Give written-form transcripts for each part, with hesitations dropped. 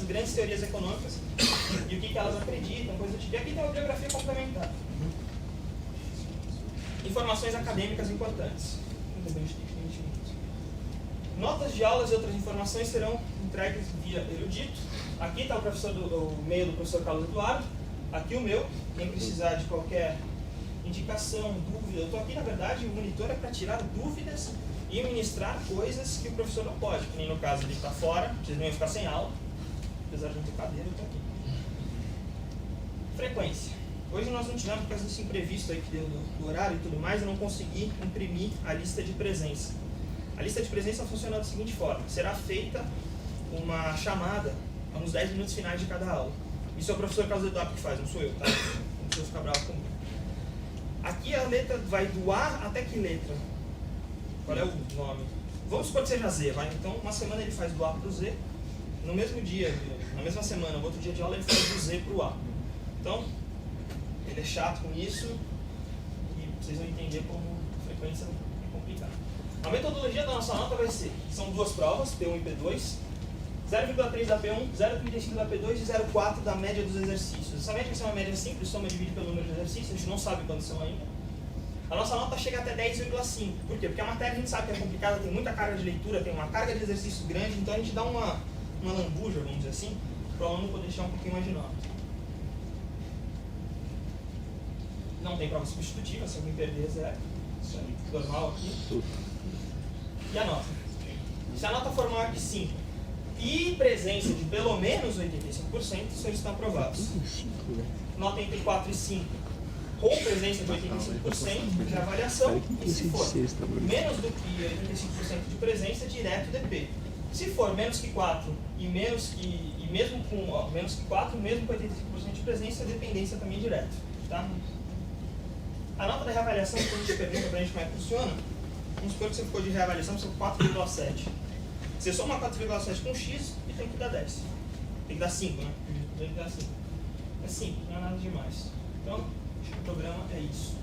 grandes teorias econômicas e o que elas acreditam, coisa do tipo. E aqui tem uma bibliografia complementar. Informações acadêmicas importantes. Notas de aulas e outras informações serão entregues via erudito. Aqui está o e-mail do professor Carlos Eduardo. Aqui o meu. Quem precisar de qualquer indicação, dúvida. Eu estou aqui, na verdade, o monitor é para tirar dúvidas e ministrar coisas que o professor não pode. Que nem no caso ele está fora, vocês não iam ficar sem aula. Apesar de não ter cadeira, eu estou aqui. Frequência. Hoje nós não tivemos, por causa desse imprevisto aí que deu do horário e tudo mais, eu não consegui imprimir a lista de presença. A lista de presença funciona da seguinte forma: será feita uma chamada nos 10 minutos finais de cada aula. Isso é o professor Carlos Eduardo que faz, não sou eu, tá? Não precisa ficar bravo comigo. Aqui a letra vai do A até que letra? Qual é o nome? Vamos supor que seja Z, vai? Então, uma semana ele faz do A para o Z, no mesmo dia, na mesma semana, no outro dia de aula, ele faz do Z para o A. Então, ele é chato com isso e vocês vão entender como a frequência é complicada. A metodologia da nossa nota vai ser, são duas provas, P1 e P2, 0,3 da P1, 0,35 da P2 e 0,4 da média dos exercícios. Essa média vai ser uma média simples, soma divide pelo número de exercícios, a gente não sabe quantos são ainda. A nossa nota chega até 10,5. Por quê? Porque a matéria a gente sabe que é complicada, tem muita carga de leitura, tem uma carga de exercício grande, então a gente dá uma lambuja, vamos dizer assim, para o aluno poder deixar um pouquinho mais de nota. Não tem prova substitutiva, se alguém perder, zero. Isso é normal aqui. E a nota? Se a nota for maior que 5 e presença de pelo menos 85%, os senhores estão aprovados. Nota entre 4 e 5 com presença de 85% de avaliação, e se for menos do que 85% de presença, direto DP. Se for menos que 4 e mesmo com menos que 4, mesmo com 85% de presença, dependência também direto. Tá? A nota da reavaliação, quando a gente pergunta pra gente como é que funciona, vamos supor que você ficou de reavaliação, você ficou 4,7. Você soma 4,7 com X e tem que dar 10. Tem que dar 5, né? Tem que dar 5. É 5, não é nada demais. Então, o programa é isso.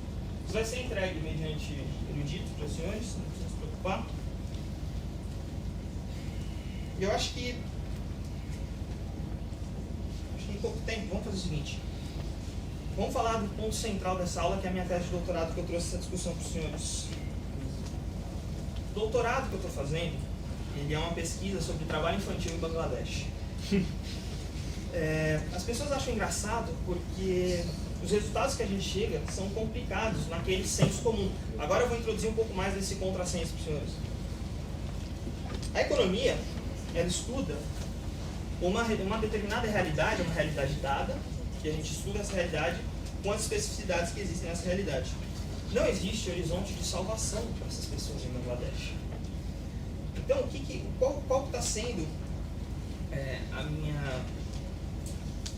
Isso vai ser entregue mediante erudito para os senhores, não precisa se preocupar. E eu acho que tem pouco tempo. Vamos fazer o seguinte. Vamos falar do ponto central dessa aula, que é a minha tese de doutorado, que eu trouxe essa discussão para os senhores. O doutorado que eu estou fazendo, ele é uma pesquisa sobre trabalho infantil em Bangladesh. As pessoas acham engraçado porque os resultados que a gente chega são complicados naquele senso comum. Agora eu vou introduzir um pouco mais desse contrassenso para os senhores. A economia, ela estuda uma determinada realidade, uma realidade dada, que a gente estuda essa realidade com as especificidades que existem nessa realidade. Não existe horizonte de salvação para essas pessoas em Bangladesh. Então, qual está sendo a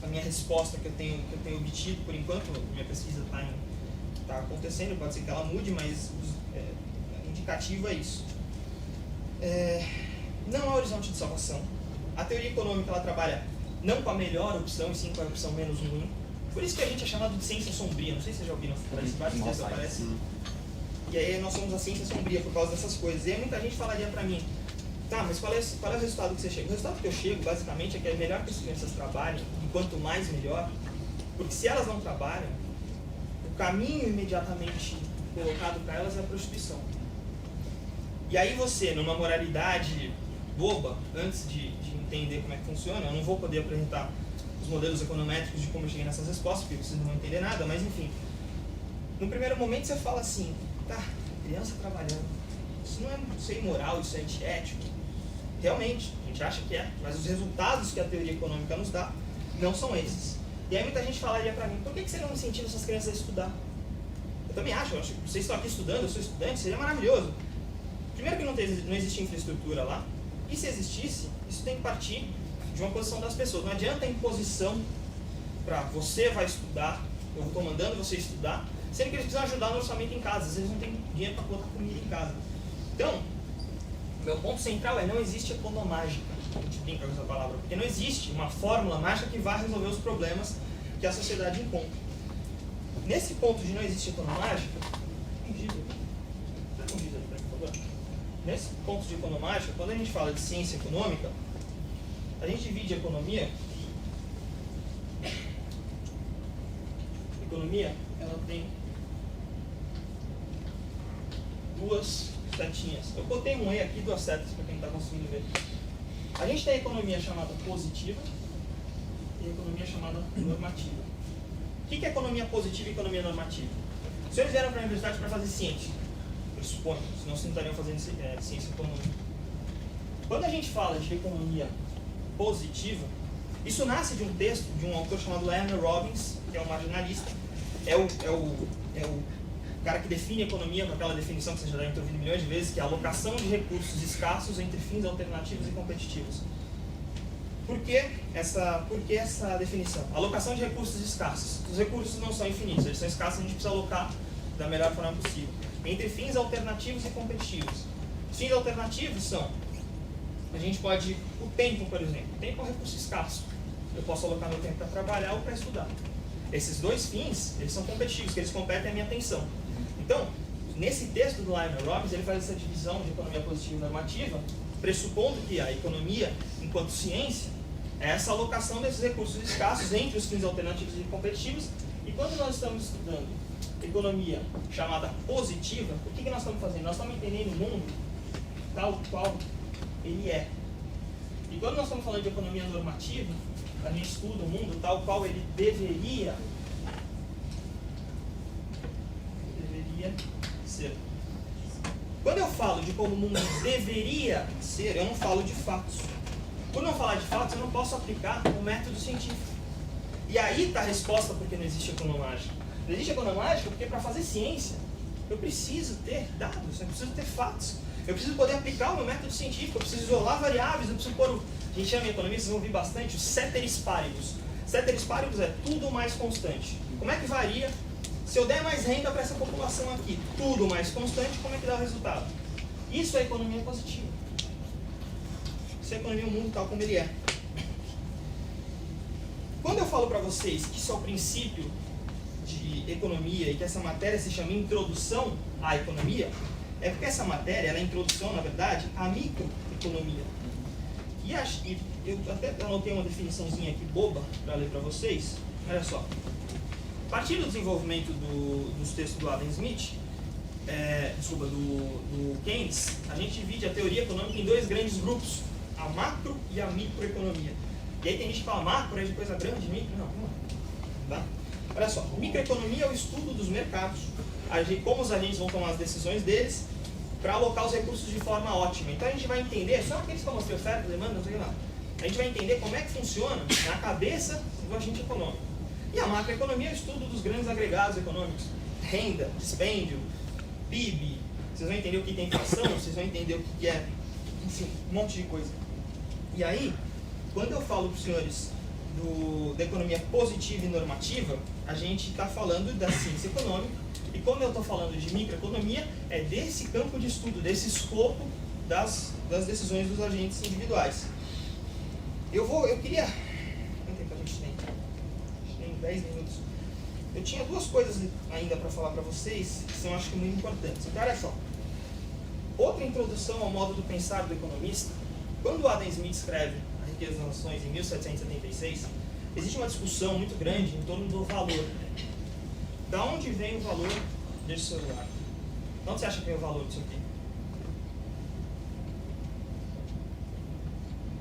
minha resposta que eu tenho obtido por enquanto? Minha pesquisa está acontecendo, pode ser que ela mude, mas indicativo é isso. Não há horizonte de salvação. A teoria econômica ela trabalha não com a melhor opção, e sim com a opção menos ruim. Por isso que a gente é chamado de ciência sombria. Não sei se vocês já ouviram, várias vezes aparece. E aí nós somos a ciência sombria por causa dessas coisas. E aí muita gente falaria pra mim, tá, mas qual é o resultado que você chega? O resultado que eu chego, basicamente, é que é melhor que as crianças trabalhem, e quanto mais, melhor. Porque se elas não trabalham, o caminho imediatamente colocado para elas é a prostituição. E aí você, numa moralidade boba, antes de entender como é que funciona, eu não vou poder apresentar os modelos econométricos de como eu cheguei nessas respostas, porque vocês não vão entender nada, mas enfim. No primeiro momento você fala assim, tá, criança trabalhando, isso não é imoral, isso é antiético. Realmente, a gente acha que é, mas os resultados que a teoria econômica nos dá não são esses. E aí muita gente falaria pra mim, por que você não incentiva essas crianças a estudar? Eu também acho que vocês estão aqui estudando, eu sou estudante, seria maravilhoso. Primeiro que não existe infraestrutura lá, e se existisse, isso tem que partir de uma posição das pessoas. Não adianta a imposição para você vai estudar, eu estou mandando você estudar, sendo que eles precisam ajudar no orçamento em casa, às vezes eles não têm dinheiro para botar comida em casa. Então, meu ponto central é não existe economágica, a gente brinca com essa palavra, porque não existe uma fórmula mágica que vá resolver os problemas que a sociedade encontra. Nesse ponto de não existe economágica, nesse ponto de economágica, quando a gente fala de ciência econômica, a gente divide a economia. A economia, ela tem duas setinhas. Eu botei um E aqui, duas setas, para quem está conseguindo ver. A gente tem a economia chamada positiva e a economia chamada normativa. O que é economia positiva e economia normativa? Os senhores vieram para a universidade para fazer ciência, eu suponho, senão vocês não estariam fazendo ciência econômica. Quando a gente fala de economia positiva, isso nasce de um texto de um autor chamado Leonard Robbins, que é um marginalista. É o cara que define a economia com aquela definição que vocês já devem ter ouvido milhões de vezes, que é a alocação de recursos escassos entre fins alternativos e competitivos. Por que essa definição? Alocação de recursos escassos. Os recursos não são infinitos, eles são escassos, a gente precisa alocar da melhor forma possível. Entre fins alternativos e competitivos. Os fins alternativos são, a gente pode, o tempo, por exemplo. O tempo é um recurso escasso. Eu posso alocar meu tempo para trabalhar ou para estudar. Esses dois fins, eles são competitivos, que eles competem a minha atenção. Então, nesse texto do Leonard Robbins, ele faz essa divisão de economia positiva e normativa, pressupondo que a economia, enquanto ciência, é essa alocação desses recursos escassos entre os fins alternativos e competitivos. E quando nós estamos estudando economia chamada positiva, o que nós estamos fazendo? Nós estamos entendendo o mundo tal qual ele é. E quando nós estamos falando de economia normativa, a gente estuda o mundo tal qual ele deveria ser. Quando eu falo de como o mundo deveria ser, eu não falo de fatos. Por não falar de fatos, eu não posso aplicar o método científico. E aí está a resposta porque não existe economágica. Não existe economágica porque para fazer ciência, eu preciso ter dados, eu preciso ter fatos. Eu preciso poder aplicar o meu método científico, eu preciso isolar variáveis, eu preciso pôr o... A gente chama em economia, vocês vão ouvir bastante, o ceteris paribus. Ceteris paribus é tudo mais constante. Como é que varia? Se eu der mais renda para essa população aqui, tudo mais constante, como é que dá o resultado? Isso é economia positiva. Isso é economia, o mundo tal como ele é. Quando eu falo para vocês que isso é o princípio de economia e que essa matéria se chama Introdução à Economia, é porque essa matéria ela é a introdução, na verdade, à microeconomia. E eu até anotei uma definiçãozinha aqui boba para ler para vocês. Olha só. A partir do desenvolvimento dos textos do Adam Smith, do Keynes, a gente divide a teoria econômica em dois grandes grupos, a macro e a microeconomia. E aí tem gente que fala macro é de coisa grande, micro, não é. Tá? Olha só, microeconomia é o estudo dos mercados, como os agentes vão tomar as decisões deles para alocar os recursos de forma ótima. Então a gente vai entender, só aqueles que eu mostrei, oferta, demanda, não sei lá. A gente vai entender como é que funciona na cabeça do agente econômico. E a macroeconomia é o estudo dos grandes agregados econômicos. Renda, dispêndio, PIB. Vocês vão entender o que é inflação, vocês vão entender o que é, enfim, um monte de coisa. E aí, quando eu falo para os senhores da economia positiva e normativa, a gente está falando da ciência econômica. E quando eu estou falando de microeconomia, é desse campo de estudo, desse escopo das decisões dos agentes individuais. Eu queria... Quanto tempo a gente tem? A gente tem 10 minutos. Eu tinha duas coisas ainda para falar para vocês, que são, acho que, muito importantes. Então, olha só. Outra introdução ao modo do pensar do economista. Quando o Adam Smith escreve A Riqueza das Nações, em 1776, existe uma discussão muito grande em torno do valor. Da onde vem o valor desse celular? De onde você acha que vem o valor disso aqui?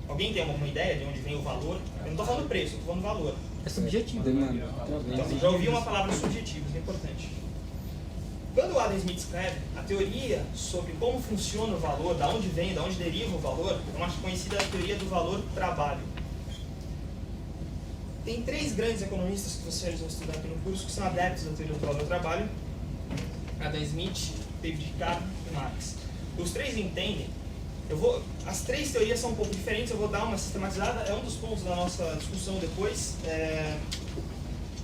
Alguém tem alguma ideia de onde vem o valor? Eu não estou falando preço, eu estou falando valor. É subjetivo, mano. Então, já ouvi uma palavra subjetiva, isso é importante. Quando o Adam Smith escreve, a teoria sobre como funciona o valor, da onde vem, da onde deriva o valor, é uma conhecida teoria do valor trabalho. Tem três grandes economistas que vocês vão estudar aqui no curso que são adeptos da teoria do valor do trabalho: Adam Smith, David Ricardo e Marx. Os três entendem. As três teorias são um pouco diferentes, eu vou dar uma sistematizada, é um dos pontos da nossa discussão depois.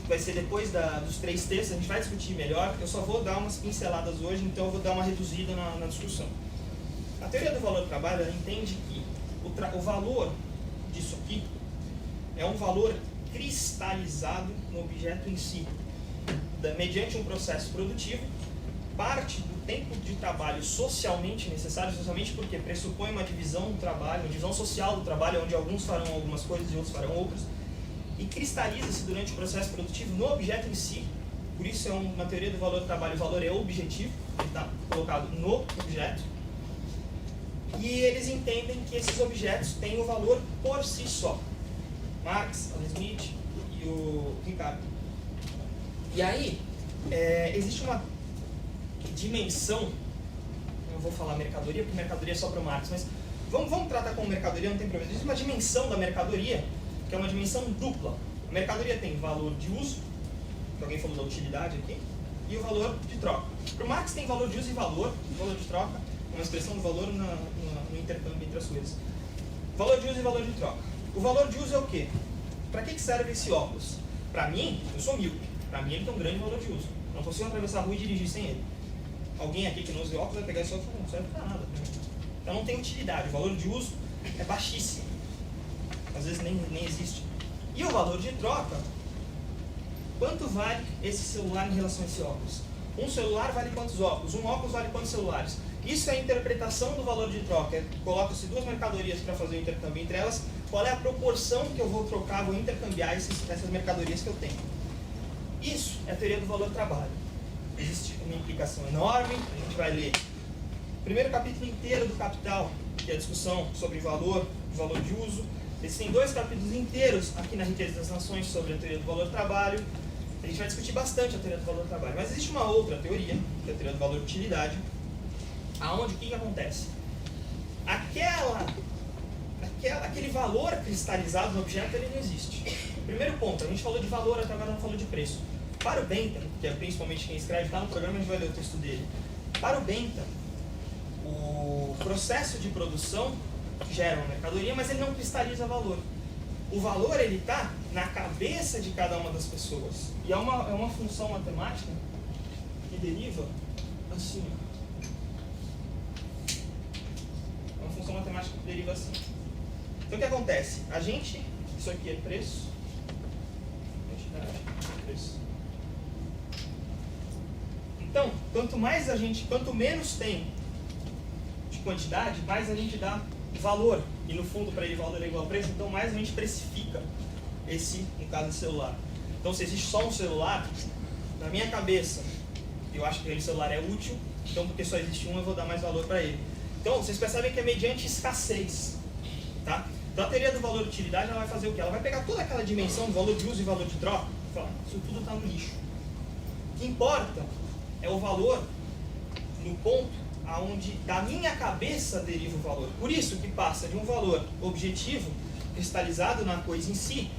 Vai ser depois dos três textos, a gente vai discutir melhor. Eu só vou dar umas pinceladas hoje, então eu vou dar uma reduzida na discussão. A teoria do valor do trabalho, ela entende que o valor disso aqui é um valor cristalizado no objeto em si. Mediante um processo produtivo, parte do tempo de trabalho socialmente necessário, socialmente porque pressupõe uma divisão do trabalho, uma divisão social do trabalho, onde alguns farão algumas coisas e outros farão outras, e cristaliza-se durante o processo produtivo no objeto em si. Por isso é uma teoria do valor do trabalho, o valor é objetivo, ele está colocado no objeto, e eles entendem que esses objetos têm o valor por si só. Marx, Adam Smith e o Ricardo. E aí, existe uma dimensão, eu vou falar mercadoria, porque mercadoria é só para o Marx, mas vamos tratar como mercadoria, não tem problema. Existe uma dimensão da mercadoria, que é uma dimensão dupla. A mercadoria tem valor de uso, que alguém falou da utilidade aqui, e o valor de troca. Para o Marx tem valor de uso e valor de troca, uma expressão do valor no intercâmbio entre as coisas. Valor de uso e valor de troca. O valor de uso é o quê? Para que serve esse óculos? Para mim, eu sou míope, para mim ele tem um grande valor de uso. Não consigo atravessar a rua e dirigir sem ele. Alguém aqui que não usa óculos vai pegar esse óculos e não serve para nada. Então não tem utilidade, o valor de uso é baixíssimo. Às vezes nem existe. E o valor de troca, quanto vale esse celular em relação a esse óculos? Um celular vale quantos óculos? Um óculos vale quantos celulares? Isso é a interpretação do valor de troca. Coloca-se duas mercadorias para fazer o intercâmbio entre elas. Qual é a proporção que eu vou trocar, vou intercambiar essas mercadorias que eu tenho? Isso é a teoria do valor do trabalho. Existe uma implicação enorme, a gente vai ler o primeiro capítulo inteiro do Capital, que é a discussão sobre valor de uso. Existem 2 capítulos inteiros aqui na Riqueza das Nações sobre a teoria do valor do trabalho. A gente vai discutir bastante a teoria do valor do trabalho. Mas existe uma outra teoria, que é a teoria do valor de utilidade, aonde o que acontece? Aquele valor cristalizado no objeto, ele não existe. Primeiro ponto, a gente falou de valor, até agora não falou de preço. Para o Bentham, que é principalmente quem escreve, está no programa, a gente vai ler o texto dele. Para o Bentham, o processo de produção gera uma mercadoria, mas ele não cristaliza valor. O valor, ele está na cabeça de cada uma das pessoas. E é uma função matemática que deriva assim. É uma função matemática que deriva assim. Então o que acontece? Isso aqui é preço, preço. Então, quanto menos tem de quantidade, mais a gente dá valor. E no fundo, para ele, valor é igual a preço, então mais a gente precifica esse, no caso, celular. Então, se existe só um celular, na minha cabeça, eu acho que aquele celular é útil, então porque só existe um, eu vou dar mais valor para ele. Então, vocês percebem que é mediante escassez. Tá? Então, a teoria do valor de utilidade, ela vai fazer o quê? Ela vai pegar toda aquela dimensão do valor de uso e valor de troca e falar, isso tudo está no lixo. O que importa é o valor no ponto aonde da minha cabeça deriva o valor. Por isso que passa de um valor objetivo, cristalizado na coisa em si,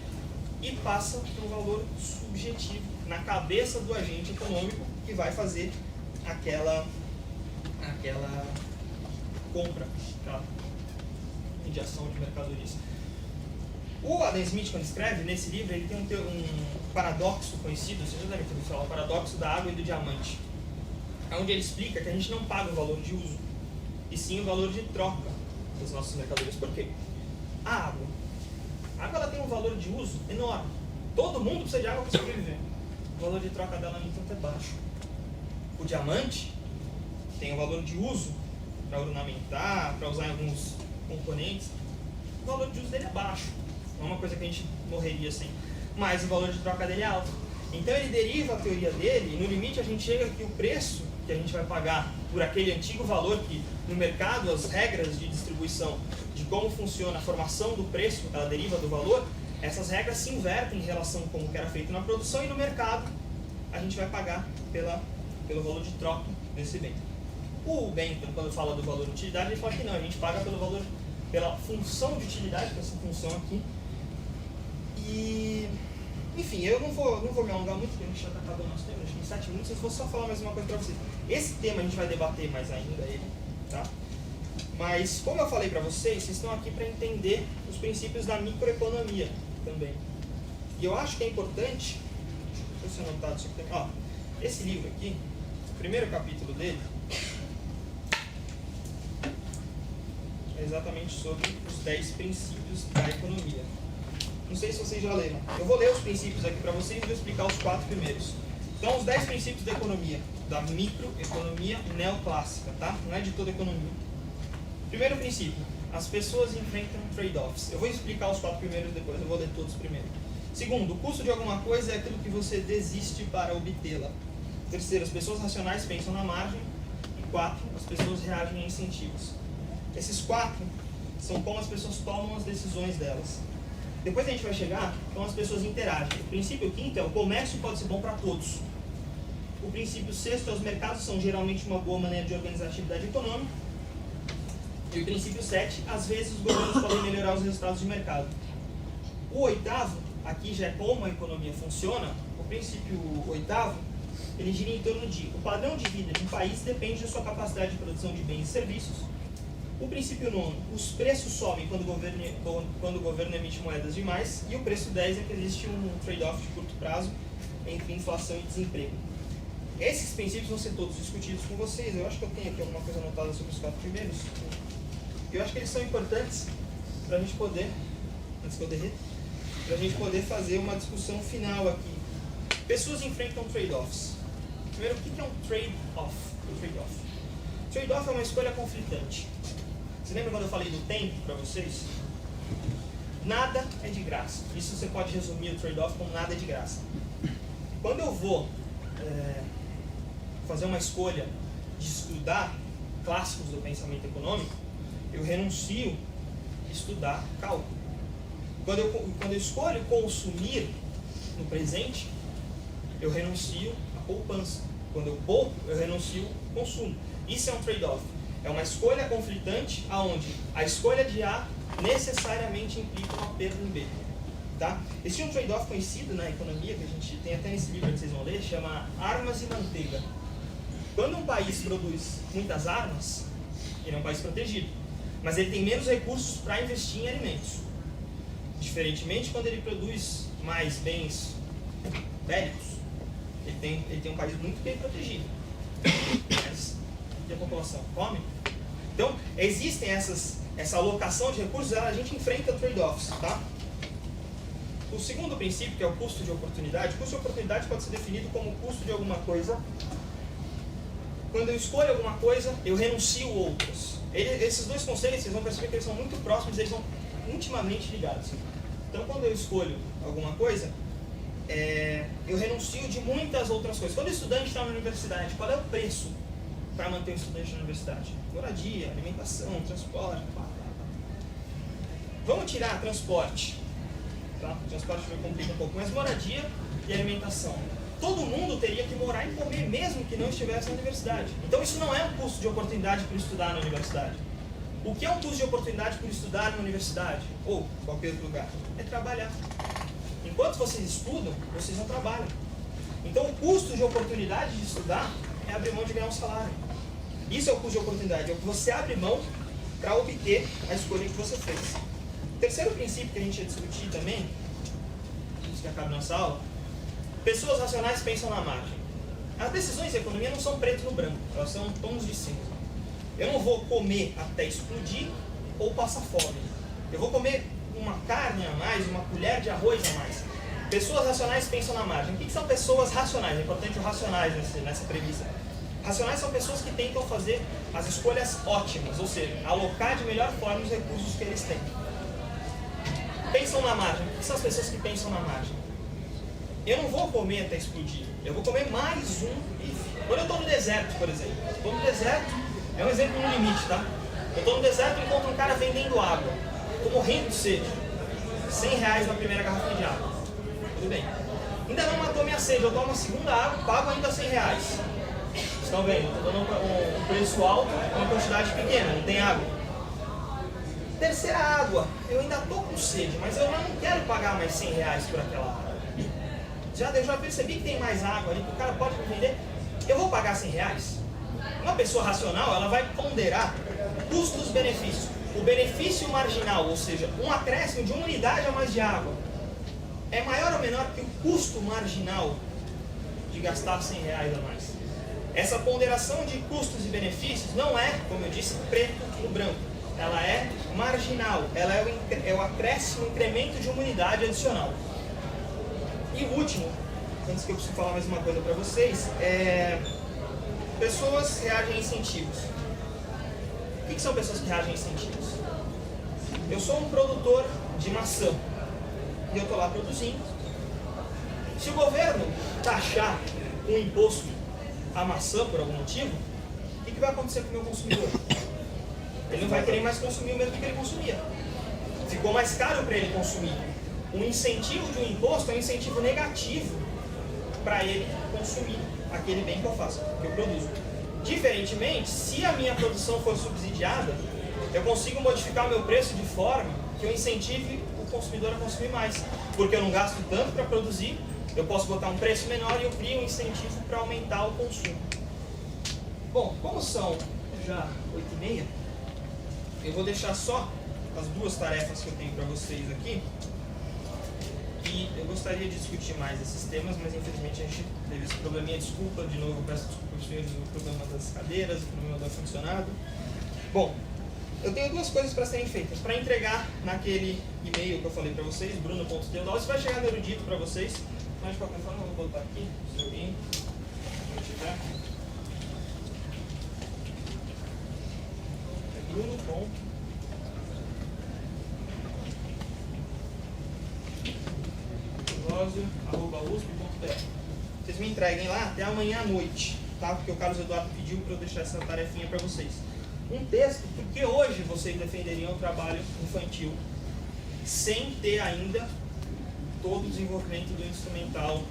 e passa para um valor subjetivo, na cabeça do agente econômico que vai fazer aquela compra, aquela mediação de mercadorias. O Adam Smith, quando escreve nesse livro, ele tem um paradoxo conhecido, vocês já devem ter ouvido falar, o paradoxo da água e do diamante, onde ele explica que a gente não paga o valor de uso, e sim o valor de troca das nossas mercadorias. Por quê? A água ela tem um valor de uso enorme. Todo mundo precisa de água para sobreviver. O valor de troca dela, no entanto, é baixo. O diamante tem um valor de uso para ornamentar, para usar em alguns componentes. O valor de uso dele é baixo. Não é uma coisa que a gente morreria sem. Mas o valor de troca dele é alto. Então ele deriva a teoria dele, e no limite a gente chega que o preço que a gente vai pagar por aquele antigo valor que no mercado, as regras de distribuição, de como funciona a formação do preço, ela deriva do valor, essas regras se invertem em relação com o que era feito na produção, e no mercado a gente vai pagar pelo valor de troca desse bem. O Bentham, quando fala do valor de utilidade, ele fala que não, a gente paga pelo valor, pela função de utilidade, que é essa função aqui. E enfim, eu não vou me alongar muito, porque a gente já está acabando o nosso tempo, acho que em 7 minutos eu vou só falar mais uma coisa para vocês. Esse tema a gente vai debater mais ainda, tá? Mas, como eu falei para vocês estão aqui para entender os princípios da microeconomia também. E eu acho que é importante, deixa eu ver se anotado isso aqui, esse livro aqui, o primeiro capítulo dele, é exatamente sobre os 10 princípios da economia. Não sei se vocês já leram. Eu vou ler os princípios aqui para vocês e vou explicar os 4 primeiros. Então, os 10 princípios da economia, da microeconomia neoclássica, tá? Não é de toda a economia. Primeiro princípio, as pessoas enfrentam trade-offs. Eu vou explicar os 4 primeiros depois, eu vou ler todos primeiro. Segundo, o custo de alguma coisa é aquilo que você desiste para obtê-la. Terceiro, as pessoas racionais pensam na margem. E 4, as pessoas reagem a incentivos. Esses 4 são como as pessoas tomam as decisões delas. Depois a gente vai chegar como as pessoas interagem. O princípio quinto é o comércio pode ser bom para todos. O princípio sexto é os mercados são geralmente uma boa maneira de organizar a atividade econômica. E o princípio 7, às vezes os governos podem melhorar os resultados de mercado. O oitavo, aqui já é como a economia funciona. O princípio oitavo, ele gira em torno de o padrão de vida de um país depende da sua capacidade de produção de bens e serviços. O princípio 9, os preços sobem quando o governo emite moedas demais. E o preço 10 é que existe um trade-off de curto prazo entre inflação e desemprego. Esses princípios vão ser todos discutidos com vocês. Eu acho que eu tenho aqui alguma coisa anotada sobre os 4 primeiros. Eu acho que eles são importantes para a gente poder, antes que eu derreta, para a gente poder fazer uma discussão final aqui. Pessoas enfrentam trade-offs. Primeiro, o que é um trade-off? Trade-off é uma escolha conflitante. Você lembra quando eu falei do tempo para vocês? Nada é de graça. Isso você pode resumir o trade-off como nada é de graça. Quando eu vou fazer uma escolha de estudar clássicos do pensamento econômico, eu renuncio a estudar cálculo. Quando eu escolho consumir no presente, eu renuncio à poupança. Quando eu poupo, eu renuncio ao consumo. Isso é um trade-off. É uma escolha conflitante, onde a escolha de A necessariamente implica uma perda em B. Tá? Existe um trade-off conhecido na economia, que a gente tem até nesse livro que vocês vão ler, chama armas e manteiga. Quando um país produz muitas armas, ele é um país protegido, mas ele tem menos recursos para investir em alimentos. Diferentemente, quando ele produz mais bens bélicos, ele tem um país muito bem protegido. Mas, e a população come? Então, existem essa alocação de recursos, a gente enfrenta trade-offs, tá? O segundo princípio, que é o custo de oportunidade, o custo de oportunidade pode ser definido como o custo de alguma coisa. Quando eu escolho alguma coisa, eu renuncio outras. Esses dois conceitos, vocês vão perceber que eles são muito próximos, eles são intimamente ligados. Então, quando eu escolho alguma coisa, eu renuncio de muitas outras coisas. Quando o estudante está na universidade, qual é o preço para manter o estudante na universidade? Moradia, alimentação, transporte. Vamos tirar transporte. Tá? O transporte vai complicar um pouco, mas moradia e alimentação. Todo mundo teria que morar e comer mesmo que não estivesse na universidade. Então isso não é um custo de oportunidade por estudar na universidade. O que é um custo de oportunidade por estudar na universidade? Ou qualquer outro lugar? É trabalhar. Enquanto vocês estudam, vocês não trabalham. Então o custo de oportunidade de estudar é abrir mão de ganhar um salário. Isso é o custo de oportunidade, é o que você abre mão para obter a escolha que você fez. O terceiro princípio que a gente ia discutir também, antes que acabe nossa aula, pessoas racionais pensam na margem. As decisões de economia não são preto no branco, elas são tons de cinza. Eu não vou comer até explodir ou passar fome. Eu vou comer uma carne a mais, uma colher de arroz a mais. Pessoas racionais pensam na margem. O que são pessoas racionais? É importante o racionais nessa premissa. Racionais são pessoas que tentam fazer as escolhas ótimas, ou seja, alocar de melhor forma os recursos que eles têm. Pensam na margem. O que são as pessoas que pensam na margem? Eu não vou comer até explodir. Eu vou comer mais um bife. Quando eu estou no deserto, por exemplo. Estou no deserto, é um exemplo no limite, tá? Eu estou no deserto e encontro um cara vendendo água. Estou morrendo de sede. R$100 na primeira garrafa de água. Tudo bem. Ainda não matou minha sede. Eu tomo a segunda água e pago ainda R$100. Estão vendo? Estou dando um preço alto, uma quantidade pequena, não tem água. Terceira água. Eu ainda estou com sede, mas eu não quero pagar mais R$100 por aquela água. Eu já percebi que tem mais água ali, que o cara pode me vender. Eu vou pagar R$100? Uma pessoa racional, ela vai ponderar custos-benefícios. O benefício marginal, ou seja, um acréscimo de uma unidade a mais de água, é maior ou menor que o custo marginal de gastar R$100 a mais. Essa ponderação de custos e benefícios não é, como eu disse, preto no branco. Ela é marginal, ela é o acréscimo, o incremento de uma unidade adicional. E o último, antes que eu preciso falar mais uma coisa para vocês, pessoas reagem a incentivos. O que são pessoas que reagem a incentivos? Eu sou um produtor de maçã e eu estou lá produzindo. Se o governo taxar um imposto à maçã por algum motivo, o que vai acontecer com o meu consumidor? Ele não vai querer mais consumir o mesmo que ele consumia. Ficou mais caro para ele consumir. Um incentivo de um imposto é um incentivo negativo para ele consumir aquele bem que eu faço, que eu produzo. Diferentemente, se a minha produção for subsidiada, eu consigo modificar o meu preço de forma que eu incentive o consumidor a consumir mais. Porque eu não gasto tanto para produzir, eu posso botar um preço menor e eu crio um incentivo para aumentar o consumo. Bom, como são já 8h30, eu vou deixar só as duas tarefas que eu tenho para vocês aqui. E eu gostaria de discutir mais esses temas, mas infelizmente a gente teve esse probleminha. Desculpa, de novo, peço desculpa para os senhores do problema das cadeiras, o problema do ar-condicionado. Bom, eu tenho duas coisas para serem feitas. Para entregar naquele e-mail que eu falei para vocês, bruno.teodoro, isso vai chegar no erudito para vocês, mas de qualquer forma eu vou botar aqui, se alguém não tiver. É bruno.teodoro. usp.br. Vocês me entreguem lá até amanhã à noite, tá? Porque o Carlos Eduardo pediu para eu deixar essa tarefinha para vocês. Um texto, porque hoje vocês defenderiam o trabalho infantil sem ter ainda todo o desenvolvimento do instrumental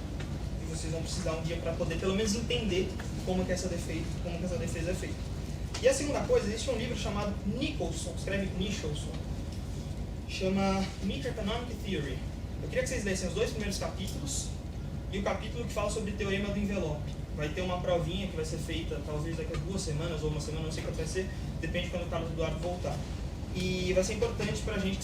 que vocês vão precisar um dia para poder pelo menos entender como que essa defesa é feita. E a segunda coisa, existe um livro chamado Nicholson, escreve Nicholson, chama Microeconomic Theory. Eu queria que vocês lessem os 2 primeiros capítulos e o capítulo que fala sobre o teorema do envelope. Vai ter uma provinha que vai ser feita talvez daqui a 2 semanas ou uma semana, não sei quanto vai ser, depende de quando o Carlos Eduardo voltar. E vai ser importante para a gente